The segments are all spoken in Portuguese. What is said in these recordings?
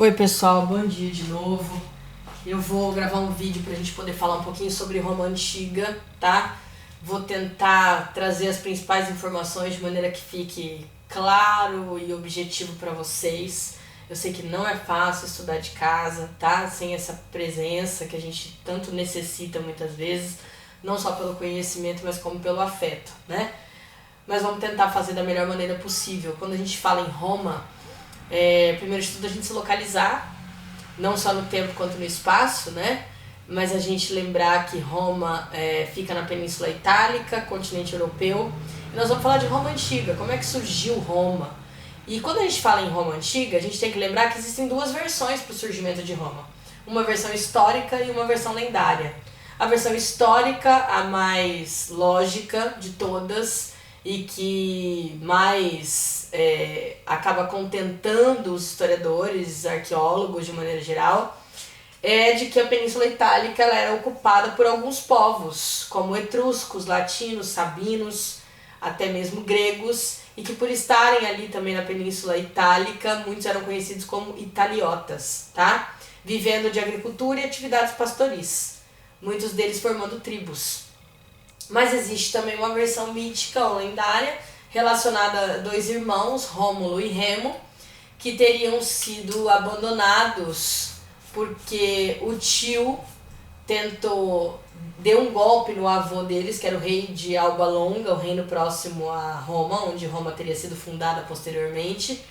Oi pessoal, bom dia de novo. Eu vou gravar um vídeo pra gente poder falar um pouquinho sobre Roma Antiga, tá? Vou tentar trazer as principais informações de maneira que fique claro e objetivo pra vocês. Eu sei que não é fácil estudar de casa, tá? Sem essa presença que a gente tanto necessita muitas vezes, não só pelo conhecimento, mas como pelo afeto, né? Mas vamos tentar fazer da melhor maneira possível. Quando a gente fala em Roma, primeiro de tudo a gente se localizar, não só no tempo quanto no espaço, né? Mas a gente lembrar que Roma fica na Península Itálica, continente europeu. E nós vamos falar de Roma Antiga, como é que surgiu Roma. E quando a gente fala em Roma Antiga, a gente tem que lembrar que existem duas versões para o surgimento de Roma. Uma versão histórica e uma versão lendária. A versão histórica, a mais lógica de todas, e que mais acaba contentando os historiadores, arqueólogos de maneira geral, é de que a Península Itálica ela era ocupada por alguns povos, como etruscos, latinos, sabinos, até mesmo gregos, e que por estarem ali também na Península Itálica, muitos eram conhecidos como italiotas, tá? Vivendo de agricultura e atividades pastoris, muitos deles formando tribos. Mas existe também uma versão mítica ou lendária relacionada a dois irmãos, Rômulo e Remo, que teriam sido abandonados porque o tio deu um golpe no avô deles, que era o rei de Alba Longa, o reino próximo a Roma, onde Roma teria sido fundada posteriormente.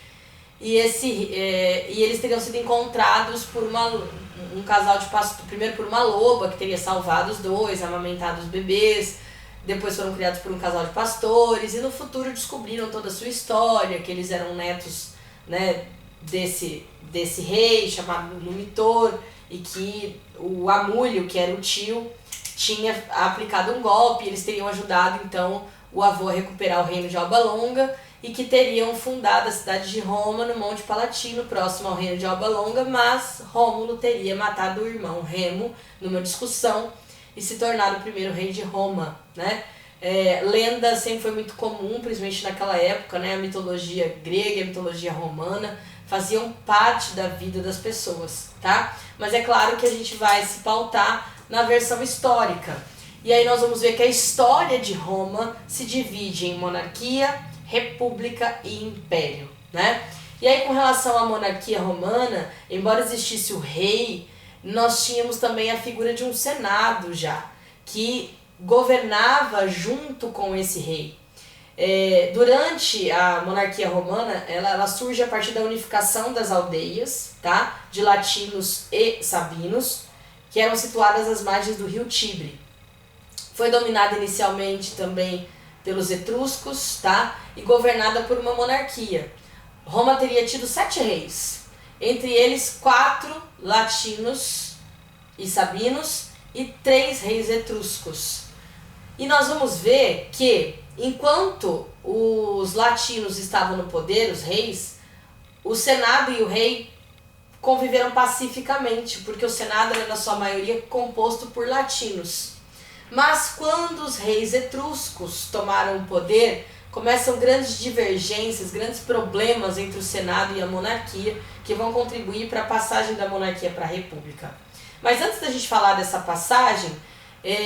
E eles teriam sido encontrados por um casal de pastores, primeiro por uma loba que teria salvado os dois, amamentado os bebês. Depois foram criados por um casal de pastores e no futuro descobriram toda a sua história, que eles eram netos, né, desse rei chamado Numitor, e que o Amúlio, que era o tio, tinha aplicado um golpe e eles teriam ajudado então o avô a recuperar o reino de Alba Longa e que teriam fundado a cidade de Roma no Monte Palatino, próximo ao reino de Alba Longa, mas Rômulo teria matado o irmão Remo numa discussão e se tornado o primeiro rei de Roma, né? Lenda sempre foi muito comum, principalmente naquela época, né? A mitologia grega e a mitologia romana faziam parte da vida das pessoas, tá? Mas é claro que a gente vai se pautar na versão histórica. E aí nós vamos ver que a história de Roma se divide em monarquia, república e império, né? E aí com relação à monarquia romana, embora existisse o rei, nós tínhamos também a figura de um senado já, que governava junto com esse rei. Durante a monarquia romana, ela surge a partir da unificação das aldeias, tá? De latinos e sabinos, que eram situadas às margens do rio Tibre. Foi dominada inicialmente também pelos etruscos, tá? E governada por uma monarquia. Roma teria tido 7 reis, entre eles 4 latinos e sabinos e 3 reis etruscos. E nós vamos ver que, enquanto os latinos estavam no poder, os reis, o Senado e o rei conviveram pacificamente, porque o Senado era na sua maioria composto por latinos. Mas quando os reis etruscos tomaram o poder, começam grandes divergências, grandes problemas entre o Senado e a monarquia, que vão contribuir para a passagem da monarquia para a república. Mas antes da gente falar dessa passagem,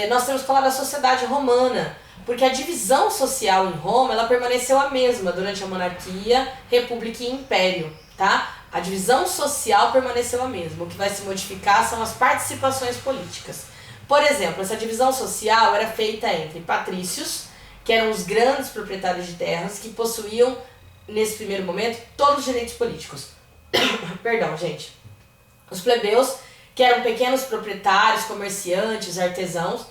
nós temos que falar da sociedade romana, porque a divisão social em Roma ela permaneceu a mesma durante a monarquia, república e império, tá? A divisão social permaneceu a mesma, o que vai se modificar são as participações políticas. Por exemplo, essa divisão social era feita entre patrícios, que eram os grandes proprietários de terras, que possuíam, nesse primeiro momento, todos os direitos políticos. Perdão, gente. Os plebeus, que eram pequenos proprietários, comerciantes, artesãos,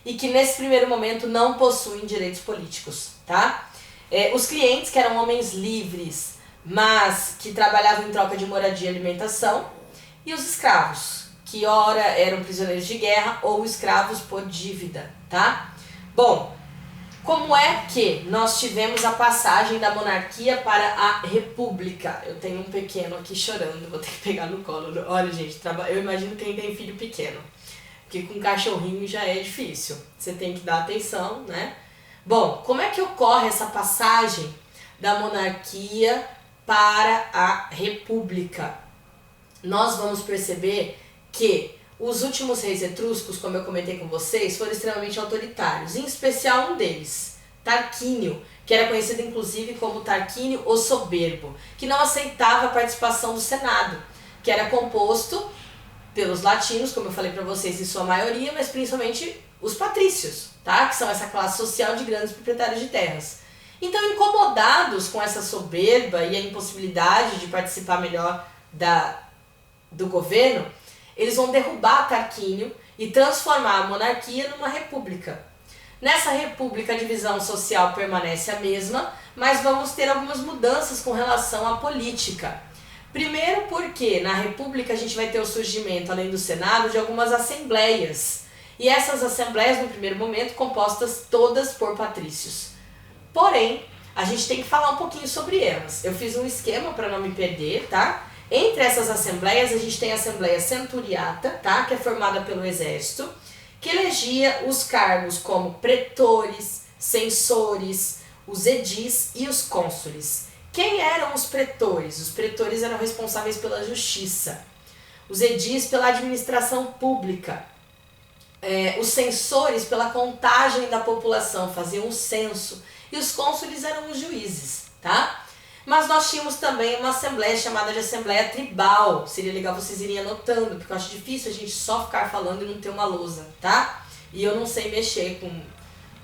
e que nesse primeiro momento não possuem direitos políticos, tá? Os clientes, que eram homens livres, mas que trabalhavam em troca de moradia e alimentação, e os escravos, que ora eram prisioneiros de guerra ou escravos por dívida, tá? Bom, como é que nós tivemos a passagem da monarquia para a república? Eu tenho um pequeno aqui chorando, vou ter que pegar no colo. Olha, gente, eu imagino quem tem filho pequeno, porque com cachorrinho já é difícil. Você tem que dar atenção, né? Bom, como é que ocorre essa passagem da monarquia para a república? nós vamos perceber que os últimos reis etruscos, como eu comentei com vocês, foram extremamente autoritários, em especial um deles, Tarquínio, que era conhecido inclusive como Tarquínio o Soberbo, que não aceitava a participação do Senado, que era composto pelos latinos, como eu falei para vocês, em sua maioria, mas principalmente os patrícios, tá? Que são essa classe social de grandes proprietários de terras. Então, incomodados com essa soberba e a impossibilidade de participar melhor do governo, eles vão derrubar Tarquínio e transformar a monarquia numa república. Nessa república, a divisão social permanece a mesma, mas vamos ter algumas mudanças com relação à política. Primeiro porque na república a gente vai ter o surgimento, além do Senado, de algumas assembleias. E essas assembleias, no primeiro momento, compostas todas por patrícios. Porém, a gente tem que falar um pouquinho sobre elas. Eu fiz um esquema para não me perder, tá? Entre essas assembleias, a gente tem a Assembleia Centuriata, tá? Que é formada pelo exército, que elegia os cargos como pretores, censores, os edis e os cônsules. Quem eram os pretores? Os pretores eram responsáveis pela justiça, os edis pela administração pública, os censores pela contagem da população, faziam um censo, e os cônsules eram os juízes, tá? Mas nós tínhamos também uma assembleia chamada de Assembleia Tribal. Seria legal vocês irem anotando, porque eu acho difícil a gente só ficar falando e não ter uma lousa, tá? E eu não sei mexer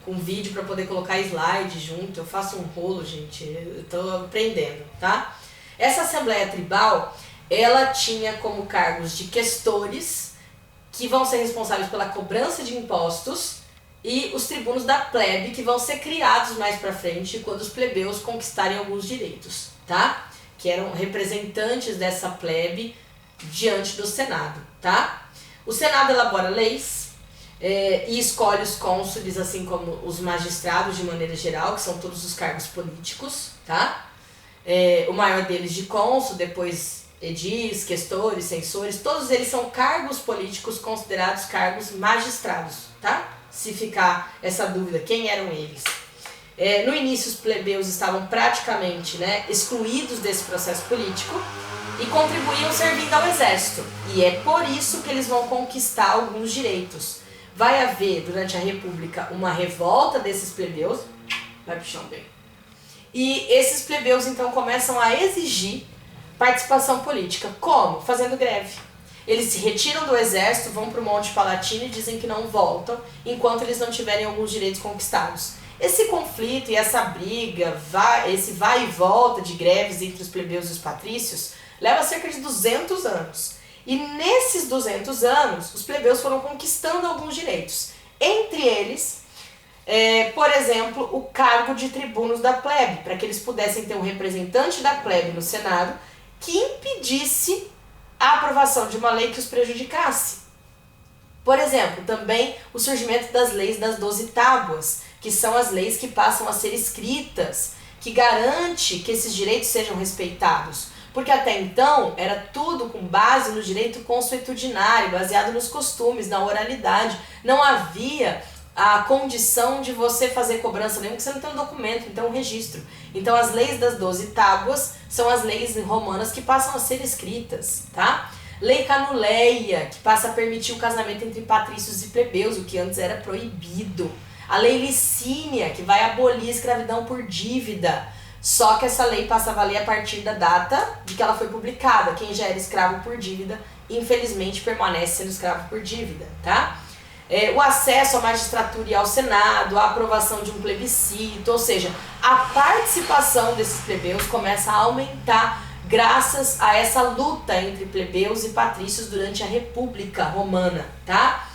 com vídeo para poder colocar slide junto. Eu faço um rolo, gente. Eu tô aprendendo, tá? Essa Assembleia Tribal, ela tinha como cargos de questores, que vão ser responsáveis pela cobrança de impostos, e os tribunos da plebe, que vão ser criados mais pra frente quando os plebeus conquistarem alguns direitos, tá? Que eram representantes dessa plebe diante do Senado, tá? O Senado elabora leis e escolhe os cônsules, assim como os magistrados de maneira geral, que são todos os cargos políticos, tá? O maior deles de cônsul, depois edis, questores, censores, todos eles são cargos políticos considerados cargos magistrados, tá? Se ficar essa dúvida, quem eram eles? No início, os plebeus estavam praticamente, excluídos desse processo político e contribuíam servindo ao exército. E é por isso que eles vão conquistar alguns direitos. Vai haver, durante a República, uma revolta desses plebeus. Vai pro chão bem. E esses plebeus, então, começam a exigir participação política. Como? Fazendo greve. Eles se retiram do exército, vão para o Monte Palatino e dizem que não voltam enquanto eles não tiverem alguns direitos conquistados. Esse conflito e essa briga, esse vai e volta de greves entre os plebeus e os patrícios, leva cerca de 200 anos. E nesses 200 anos, os plebeus foram conquistando alguns direitos. Entre eles, por exemplo, o cargo de tribunos da plebe, para que eles pudessem ter um representante da plebe no Senado que impedisse a aprovação de uma lei que os prejudicasse. Por exemplo, também o surgimento das leis das 12 tábuas, que são as leis que passam a ser escritas, que garante que esses direitos sejam respeitados. Porque até então era tudo com base no direito consuetudinário, baseado nos costumes, na oralidade. Não havia a condição de você fazer cobrança, mesmo que você não tenha um documento, então um registro. Então as leis das 12 tábuas são as leis romanas que passam a ser escritas, tá? Lei Canuleia, que passa a permitir o casamento entre patrícios e plebeus, o que antes era proibido. A Lei Licínia, que vai abolir a escravidão por dívida. Só que essa lei passa a valer a partir da data de que ela foi publicada. Quem já era escravo por dívida, infelizmente permanece sendo escravo por dívida, tá? O acesso à magistratura e ao Senado, a aprovação de um plebiscito, ou seja, a participação desses plebeus começa a aumentar graças a essa luta entre plebeus e patrícios durante a República Romana, tá?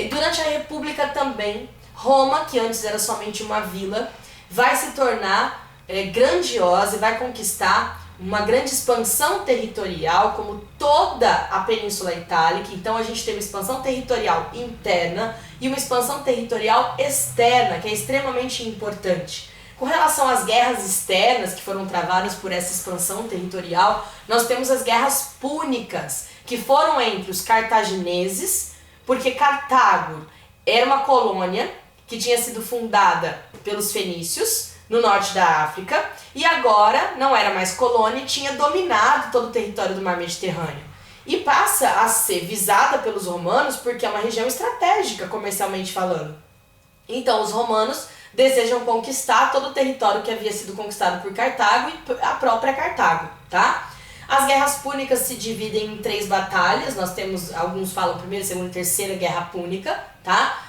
Durante a República também, Roma, que antes era somente uma vila, vai se tornar grandiosa e vai conquistar uma grande expansão territorial, como toda a Península Itálica. Então a gente tem uma expansão territorial interna e uma expansão territorial externa, que é extremamente importante. Com relação às guerras externas que foram travadas por essa expansão territorial, nós temos as guerras púnicas, que foram entre os cartagineses, porque Cartago era uma colônia que tinha sido fundada pelos fenícios, no norte da África, e agora não era mais colônia e tinha dominado todo o território do mar Mediterrâneo. e passa a ser visada pelos romanos porque é uma região estratégica, comercialmente falando. Então os romanos desejam conquistar todo o território que havia sido conquistado por Cartago e a própria Cartago, tá? As guerras púnicas se dividem em 3 batalhas, nós temos, alguns falam primeira, segunda e terceira guerra púnica, tá?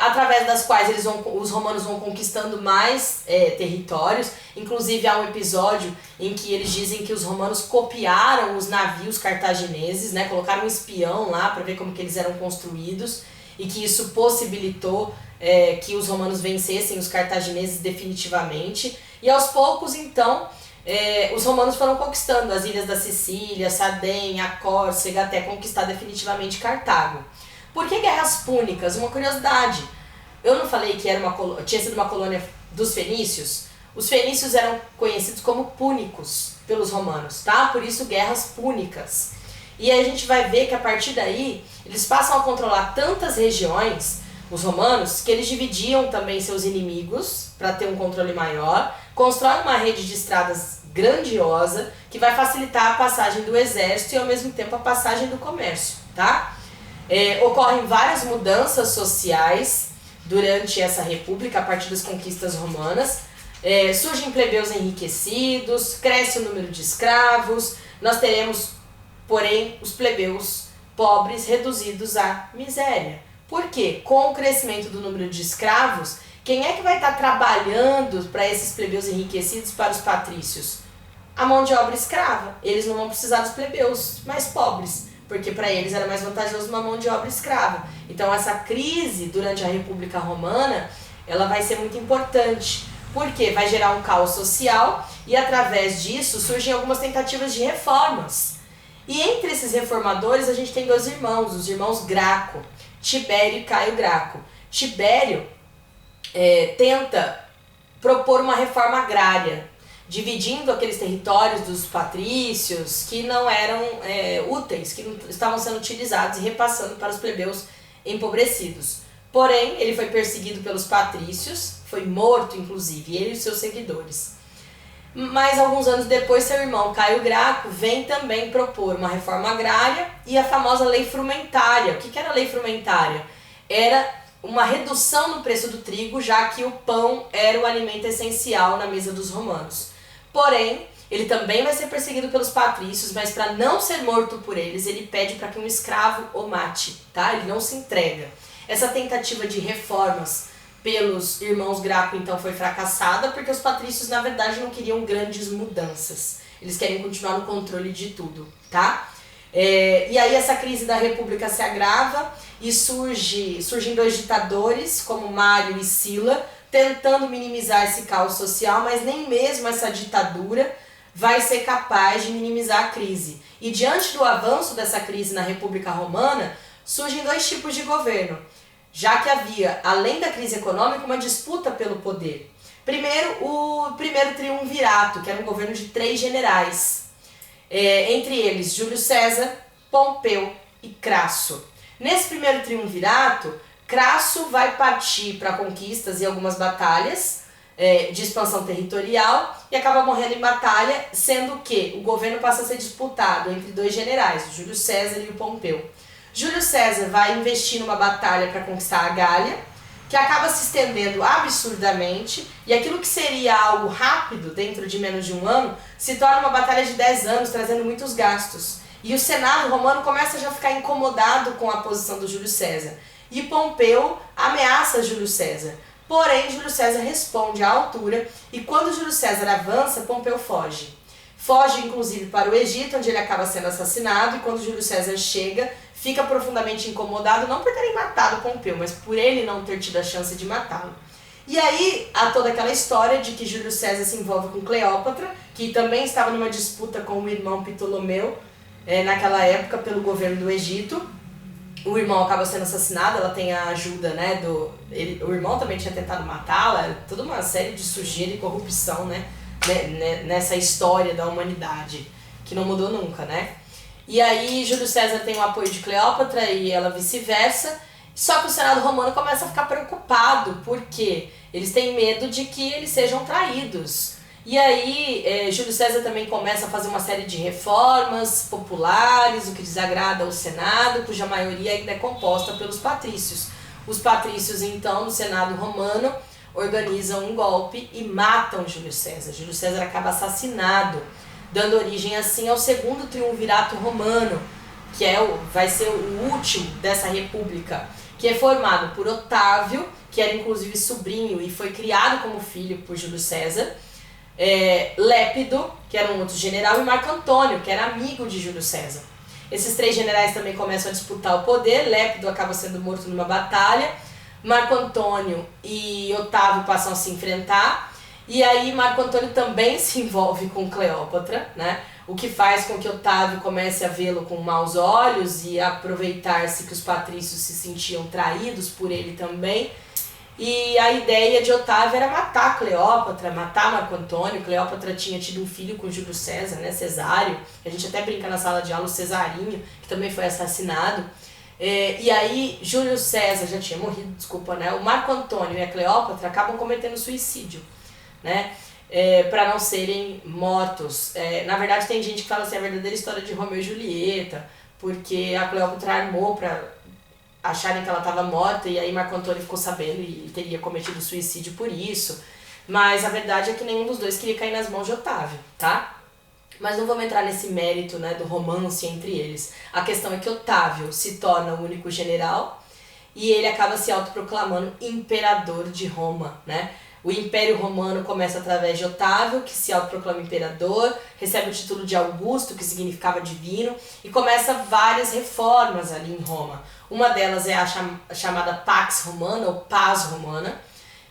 Através das quais os romanos vão conquistando mais territórios. Inclusive há um episódio em que eles dizem que os romanos copiaram os navios cartagineses, né? Colocaram um espião lá para ver como que eles eram construídos e que isso possibilitou que os romanos vencessem os cartagineses definitivamente. E aos poucos, então, os romanos foram conquistando as ilhas da Sicília, Sardenha, Córcega, até conquistar definitivamente Cartago. Por que guerras púnicas? Uma curiosidade. Eu não falei que tinha sido uma colônia dos fenícios? Os fenícios eram conhecidos como púnicos pelos romanos, tá? Por isso guerras púnicas. E aí a gente vai ver que a partir daí eles passam a controlar tantas regiões, os romanos, que eles dividiam também seus inimigos para ter um controle maior, constroem uma rede de estradas grandiosa que vai facilitar a passagem do exército e ao mesmo tempo a passagem do comércio, tá? Ocorrem várias mudanças sociais durante essa república a partir das conquistas romanas. Surgem plebeus enriquecidos, cresce o número de escravos, nós teremos, porém, os plebeus pobres reduzidos à miséria. Por quê? Com o crescimento do número de escravos, quem é que vai estar trabalhando para esses plebeus enriquecidos, para os patrícios? A mão de obra escrava. Eles não vão precisar dos plebeus mais pobres, porque para eles era mais vantajoso uma mão de obra escrava. Então essa crise durante a República Romana, ela vai ser muito importante, porque vai gerar um caos social e através disso surgem algumas tentativas de reformas. E entre esses reformadores a gente tem 2 irmãos, os irmãos Graco, Tibério e Caio Graco. Tibério tenta propor uma reforma agrária, dividindo aqueles territórios dos patrícios que não eram úteis, que não estavam sendo utilizados e repassando para os plebeus empobrecidos. Porém, ele foi perseguido pelos patrícios, foi morto inclusive, ele e seus seguidores. Mas alguns anos depois, seu irmão Caio Graco vem também propor uma reforma agrária e a famosa lei frumentária. O que era a lei frumentária? Era uma redução no preço do trigo, já que o pão era o alimento essencial na mesa dos romanos. Porém, ele também vai ser perseguido pelos patrícios, mas para não ser morto por eles, ele pede para que um escravo o mate, tá? Ele não se entrega. Essa tentativa de reformas pelos irmãos Graco, então, foi fracassada, porque os patrícios, na verdade, não queriam grandes mudanças. Eles querem continuar no controle de tudo, tá? E aí essa crise da República se agrava e surgem 2 ditadores, como Mário e Sila, tentando minimizar esse caos social, mas nem mesmo essa ditadura vai ser capaz de minimizar a crise. E diante do avanço dessa crise na República Romana, surgem 2 tipos de governo, já que havia, além da crise econômica, uma disputa pelo poder. Primeiro, o primeiro triunvirato, que era um governo de 3 generais, entre eles Júlio César, Pompeu e Crasso. Nesse primeiro triunvirato, Crasso vai partir para conquistas e algumas batalhas de expansão territorial e acaba morrendo em batalha, sendo que o governo passa a ser disputado entre 2 generais, o Júlio César e o Pompeu. Júlio César vai investir numa batalha para conquistar a Gália, que acaba se estendendo absurdamente, e aquilo que seria algo rápido, dentro de menos de um ano, se torna uma batalha de 10 anos, trazendo muitos gastos. E o Senado romano começa já a ficar incomodado com a posição do Júlio César. E Pompeu ameaça Júlio César. Porém, Júlio César responde à altura, e quando Júlio César avança, Pompeu foge. Foge, inclusive, para o Egito, onde ele acaba sendo assassinado, e quando Júlio César chega, fica profundamente incomodado, não por terem matado Pompeu, mas por ele não ter tido a chance de matá-lo. E aí há toda aquela história de que Júlio César se envolve com Cleópatra, que também estava numa disputa com o irmão Ptolomeu, naquela época, pelo governo do Egito. O irmão acaba sendo assassinado, ela tem a ajuda, né, o irmão também tinha tentado matá-la, toda uma série de sujeira e corrupção, né, nessa história da humanidade, que não mudou nunca, né. E aí Júlio César tem o apoio de Cleópatra e ela vice-versa, só que o Senado romano começa a ficar preocupado, porque eles têm medo de que eles sejam traídos. E aí, Júlio César também começa a fazer uma série de reformas populares, o que desagrada ao Senado, cuja maioria ainda é composta pelos patrícios. Os patrícios, então, no Senado romano, organizam um golpe e matam Júlio César. Júlio César acaba assassinado, dando origem, assim, ao segundo triunvirato romano, que vai ser o último dessa república, que é formado por Otávio, que era inclusive sobrinho e foi criado como filho por Júlio César, Lépido, que era um outro general, e Marco Antônio, que era amigo de Júlio César. Esses 3 generais também começam a disputar o poder. Lépido acaba sendo morto numa batalha, Marco Antônio e Otávio passam a se enfrentar, e aí Marco Antônio também se envolve com Cleópatra, né? O que faz com que Otávio comece a vê-lo com maus olhos e aproveitar-se que os patrícios se sentiam traídos por ele também. E a ideia de Otávio era matar Cleópatra, matar Marco Antônio. Cleópatra tinha tido um filho com Júlio César, né, Cesário. A gente até brinca na sala de aula, o Cesarinho, que também foi assassinado. E aí Júlio César já tinha morrido, desculpa, né? O Marco Antônio e a Cleópatra acabam cometendo suicídio, né? Para não serem mortos. Na verdade, tem gente que fala assim, a verdadeira história de Romeu e Julieta, porque a Cleópatra armou para acharem que ela estava morta, e aí Marco Antônio ficou sabendo e teria cometido suicídio por isso. Mas a verdade é que nenhum dos dois queria cair nas mãos de Otávio, tá? Mas não vamos entrar nesse mérito, né, do romance entre eles. A questão é que Otávio se torna o único general e ele acaba se autoproclamando imperador de Roma, né? O Império Romano começa através de Otávio, que se autoproclama imperador, recebe o título de Augusto, que significava divino, e começa várias reformas ali em Roma. Uma delas é a chamada Pax Romana, ou Paz Romana,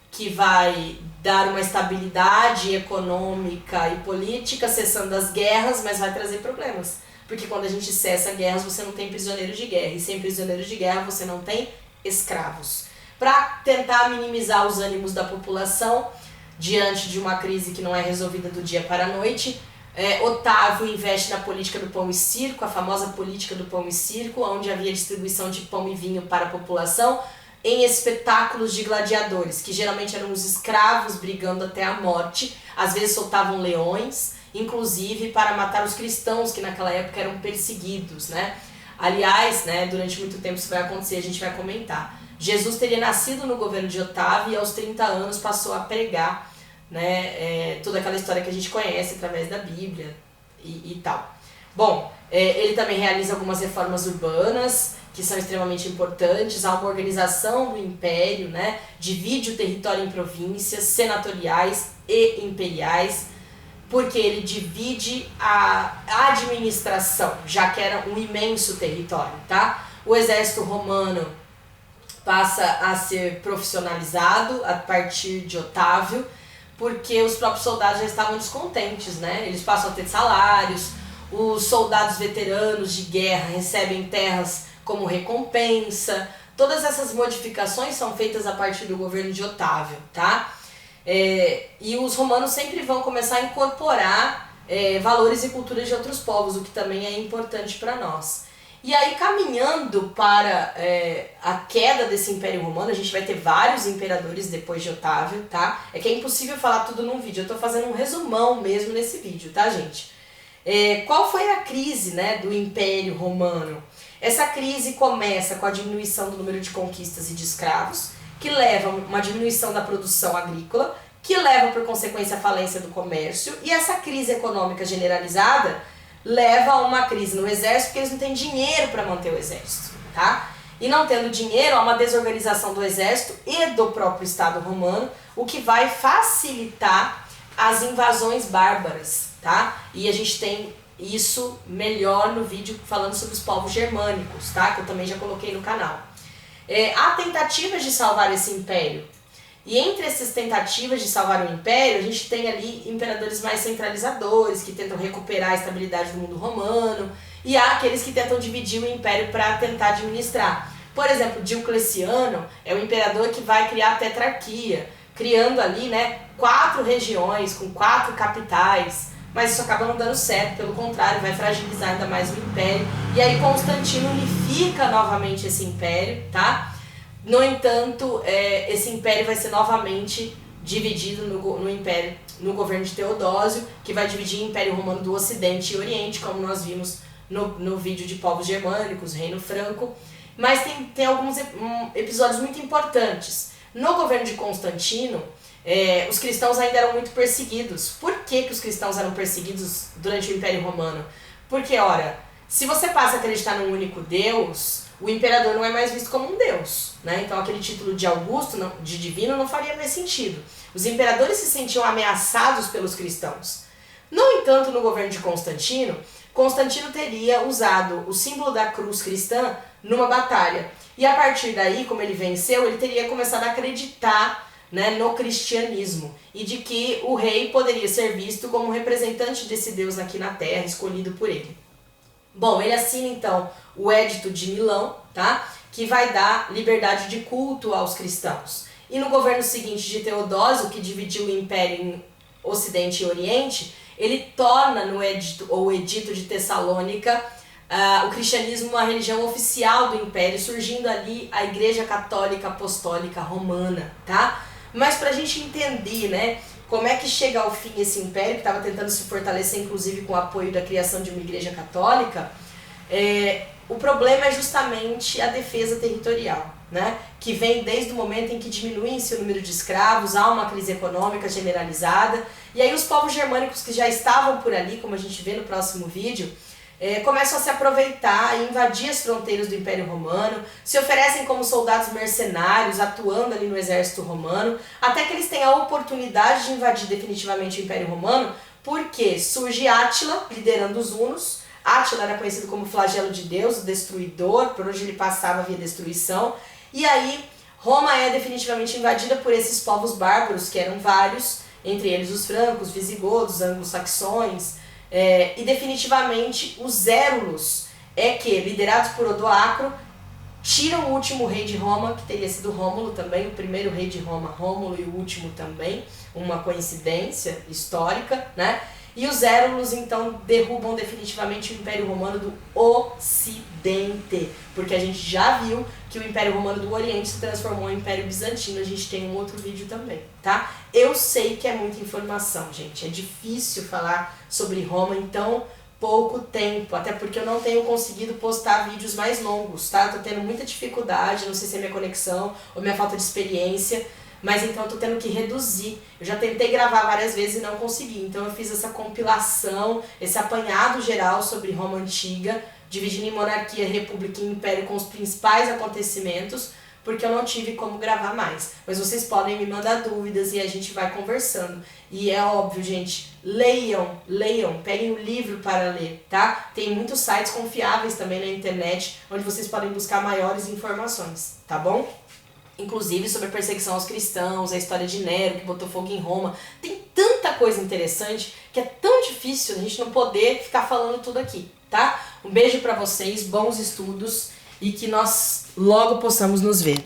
que vai dar uma estabilidade econômica e política, cessando as guerras, mas vai trazer problemas. Porque quando a gente cessa guerras, você não tem prisioneiros de guerra, e sem prisioneiros de guerra você não tem escravos. Para tentar minimizar os ânimos da população diante de uma crise que não é resolvida do dia para a noite, Otávio investe na política do pão e circo, a famosa política do pão e circo, onde havia distribuição de pão e vinho para a população em espetáculos de gladiadores, que geralmente eram os escravos brigando até a morte, às vezes soltavam leões, inclusive para matar os cristãos, que naquela época eram perseguidos, né? Aliás, né, durante muito tempo isso vai acontecer, a gente vai comentar. Jesus teria nascido no governo de Otávio e aos 30 anos passou a pregar, né, toda aquela história que a gente conhece através da Bíblia e tal. Bom, ele também realiza algumas reformas urbanas que são extremamente importantes. Há uma organização do império, né, divide o território em províncias senatoriais e imperiais, porque ele divide a administração, já que era um imenso território, tá? O exército romano passa a ser profissionalizado a partir de Otávio, porque os próprios soldados já estavam descontentes, né? Eles passam a ter salários, os soldados veteranos de guerra recebem terras como recompensa. Todas essas modificações são feitas a partir do governo de Otávio, tá? E os romanos sempre vão começar a incorporar valores e culturas de outros povos, o que também é importante para nós. E aí, caminhando para a queda desse Império Romano, a gente vai ter vários imperadores depois de Otávio, tá? É que é impossível falar tudo num vídeo, eu tô fazendo um resumão mesmo nesse vídeo, tá, gente? Qual foi a crise, né, do Império Romano? Essa crise começa com a diminuição do número de conquistas e de escravos, que leva a uma diminuição da produção agrícola, que leva, por consequência, à falência do comércio, e essa crise econômica generalizada leva a uma crise no exército, porque eles não têm dinheiro para manter o exército, tá? E não tendo dinheiro, há uma desorganização do exército e do próprio Estado romano, o que vai facilitar as invasões bárbaras, tá? E a gente tem isso melhor no vídeo falando sobre os povos germânicos, tá? Que eu também já coloquei no canal. Há tentativas de salvar esse império. E entre essas tentativas de salvar o império, a gente tem ali imperadores mais centralizadores, que tentam recuperar a estabilidade do mundo romano, e há aqueles que tentam dividir o império para tentar administrar. Por exemplo, Diocleciano é o imperador que vai criar a tetrarquia, criando ali, né, 4 regiões com 4 capitais, mas isso acaba não dando certo, pelo contrário, vai fragilizar ainda mais o império. E aí Constantino unifica novamente esse império, tá? No entanto, esse império vai ser novamente dividido no Império, no governo de Teodósio, que vai dividir o Império Romano do Ocidente e Oriente, como nós vimos no vídeo de povos germânicos, Reino Franco. Mas tem alguns episódios muito importantes. No governo de Constantino, os cristãos ainda eram muito perseguidos. Por que os cristãos eram perseguidos durante o Império Romano? Porque, ora, se você passa a acreditar num único Deus, o imperador não é mais visto como um Deus, né? Então aquele título de Augusto, de divino, não faria mais sentido. Os imperadores se sentiam ameaçados pelos cristãos. No entanto, no governo de Constantino, Constantino teria usado o símbolo da cruz cristã numa batalha. E a partir daí, como ele venceu, ele teria começado a acreditar, né, no cristianismo e de que o rei poderia ser visto como representante desse Deus aqui na terra, escolhido por ele. Bom, ele assina então o Edito de Milão, tá? Que vai dar liberdade de culto aos cristãos. E no governo seguinte de Teodósio, que dividiu o império em Ocidente e Oriente, ele torna no Edito, ou Edito de Tessalônica, o cristianismo uma religião oficial do império, surgindo ali a Igreja Católica Apostólica Romana, tá? Mas para a gente entender, né, como é que chega ao fim esse império, que estava tentando se fortalecer, inclusive com o apoio da criação de uma igreja católica, o problema é justamente a defesa territorial, né, que vem desde o momento em que diminui-se o número de escravos, há uma crise econômica generalizada, e aí os povos germânicos que já estavam por ali, como a gente vê no próximo vídeo, começam a se aproveitar e invadir as fronteiras do Império Romano, se oferecem como soldados mercenários, atuando ali no exército romano, até que eles têm a oportunidade de invadir definitivamente o Império Romano, porque surge Átila, liderando os hunos. Átila era conhecido como flagelo de Deus, o destruidor, por onde ele passava havia destruição, e aí Roma é definitivamente invadida por esses povos bárbaros, que eram vários, entre eles os francos, visigodos, anglo-saxões, e definitivamente os Érulos, que, liderados por Odoacro, tiram o último rei de Roma, que teria sido Rômulo também, o primeiro rei de Roma, Rômulo, e o último também, uma coincidência histórica, né? E os Érulos, então, derrubam definitivamente o Império Romano do Ocidente, porque a gente já viu que o Império Romano do Oriente se transformou em Império Bizantino, a gente tem um outro vídeo também, tá? Eu sei que é muita informação, gente, é difícil falar sobre Roma em tão pouco tempo, até porque eu não tenho conseguido postar vídeos mais longos, tá? Eu tô tendo muita dificuldade, não sei se é minha conexão ou minha falta de experiência, mas então eu tô tendo que reduzir. Eu já tentei gravar várias vezes e não consegui, então eu fiz essa compilação, esse apanhado geral sobre Roma Antiga, dividindo em monarquia, república e império com os principais acontecimentos, porque eu não tive como gravar mais. Mas vocês podem me mandar dúvidas e a gente vai conversando. E é óbvio, gente, leiam, peguem o livro para ler, tá? Tem muitos sites confiáveis também na internet, onde vocês podem buscar maiores informações, tá bom? Inclusive sobre a perseguição aos cristãos, a história de Nero, que botou fogo em Roma. Tem tanta coisa interessante que é tão difícil a gente não poder ficar falando tudo aqui, tá? Um beijo pra vocês, bons estudos e que nós logo possamos nos ver.